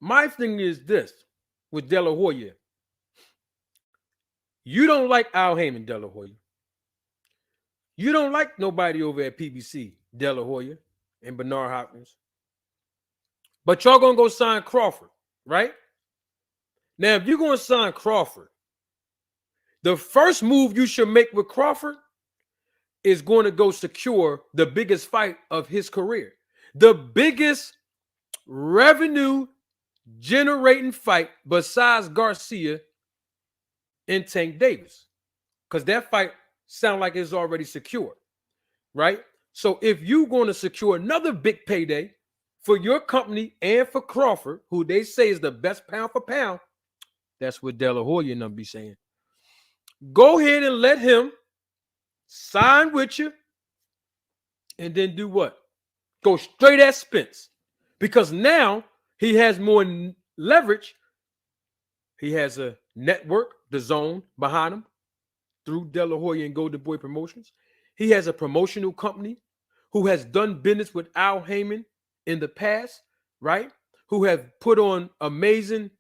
My thing is this with De La Hoya. You don't like Al Heyman, De La Hoya. You don't like nobody over at PBC, De La Hoya and Bernard Hopkins. But y'all gonna go sign Crawford, right? Now, if you're gonna sign Crawford, the first move you should make with Crawford is going to go secure the biggest fight of his career, the biggest revenue generating fight besides Garcia and Tank Davis, because that fight sounds like it's already secure, right? So if you're going to secure another big payday for your company and for Crawford, who they say is the best pound for pound, that's what De La Hoya and them be saying. Go ahead and let him sign with you, and then do what? Go straight at Spence, because now he has more leverage. He has a network, the Zone, behind him through De La Hoya and Golden Boy Promotions. He has a promotional company who has done business with Al Heyman in the past, right? Who have put on amazing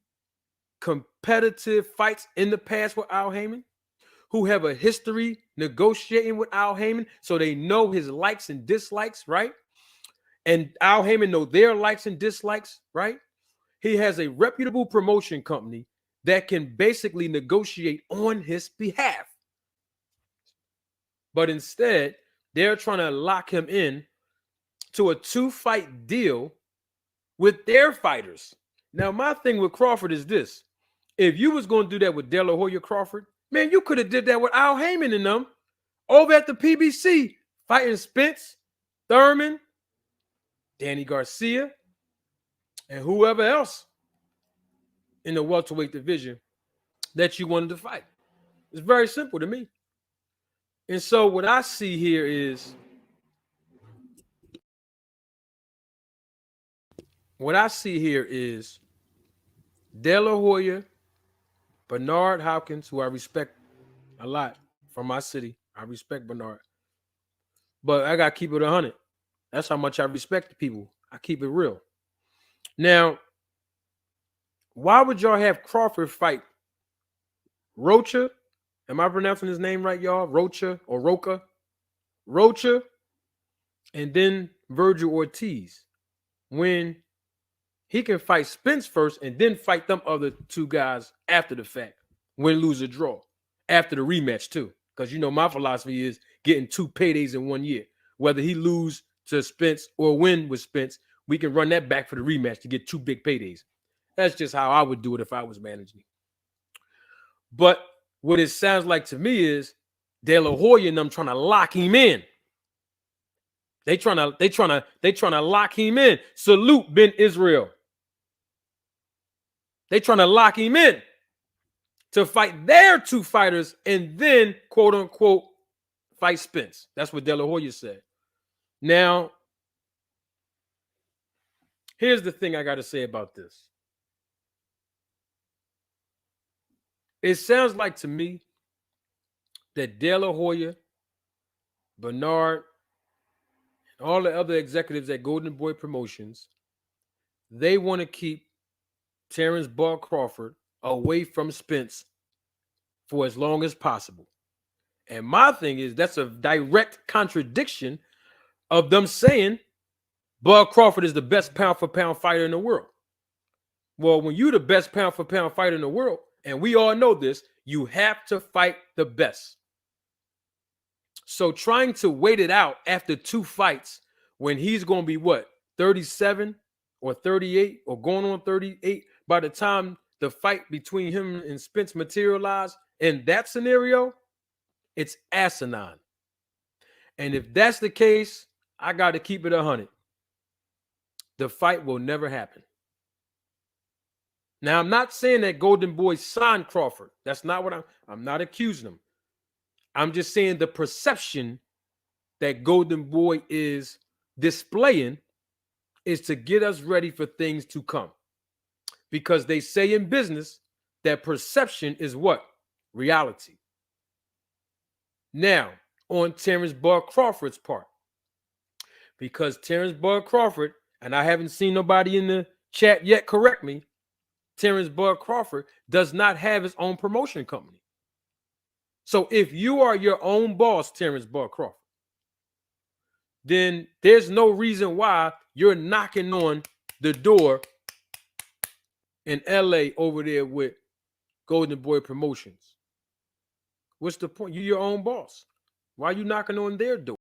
competitive fights in the past with Al Heyman, who have a history negotiating with Al Heyman, so they know his likes and dislikes, right? And Al Heyman know their likes and dislikes, right? He has a reputable promotion company that can basically negotiate on his behalf. But instead, they're trying to lock him in to a 2-fight deal with their fighters. Now, my thing with Crawford is this. If you was going to do that with De La Hoya Crawford, man, you could have did that with Al Heyman and them over at the PBC, fighting Spence, Thurman, Danny Garcia, and whoever else in the welterweight division that you wanted to fight. It's very simple to me. And so what I see here is De La Hoya, Bernard Hopkins, who I respect a lot from my city. I respect Bernard. But I got to keep it 100. That's how much I respect the people. I keep it real. Now, why would y'all have Crawford fight Rocha? Am I pronouncing his name right, y'all? Rocha or Roca? Rocha, and then Virgil Ortiz, when he can fight Spence first and then fight them other two guys after the fact, win, lose, or draw, after the rematch too. Because you know my philosophy is getting 2 paydays in 1 year. Whether he lose to Spence or win with Spence, we can run that back for the rematch to get 2 big paydays. That's just how I would do it if I was managing. But what it sounds like to me is De La Hoya and them trying to lock him in. They trying to lock him in. Salute Ben Israel. They trying to lock him in to fight their 2 fighters and then, quote unquote, fight Spence. That's what De La Hoya said. Now, here's the thing I got to say about this. It sounds like to me that De La Hoya, Bernard, and all the other executives at Golden Boy Promotions, they want to keep Terence Bud Crawford away from Spence for as long as possible. And my thing is that's a direct contradiction of them saying Bud Crawford is the best pound-for-pound fighter in the world. Well, when you're the best pound-for-pound fighter in the world, and we all know this, you have to fight the best. So trying to wait it out after 2 fights when he's going to be, what, 37 or 38 or going on 38 by the time the fight between him and Spence materialize in that scenario, it's asinine. And if that's the case, I got to keep it 100. The fight will never happen. Now, I'm not saying that Golden Boy signed Crawford. That's not what I'm not accusing him. I'm just saying the perception that Golden Boy is displaying is to get us ready for things to come. Because they say in business that perception is what? Reality. Now, on Terence Bud Crawford's part, because Terence Bud Crawford, and I haven't seen nobody in the chat yet correct me, Terence Bud Crawford, does not have his own promotion company. So if you are your own boss, Terence Bud Crawford, then there's no reason why you're knocking on the door in LA over there with Golden Boy Promotions. What's the point? You're your own boss. Why are you knocking on their door?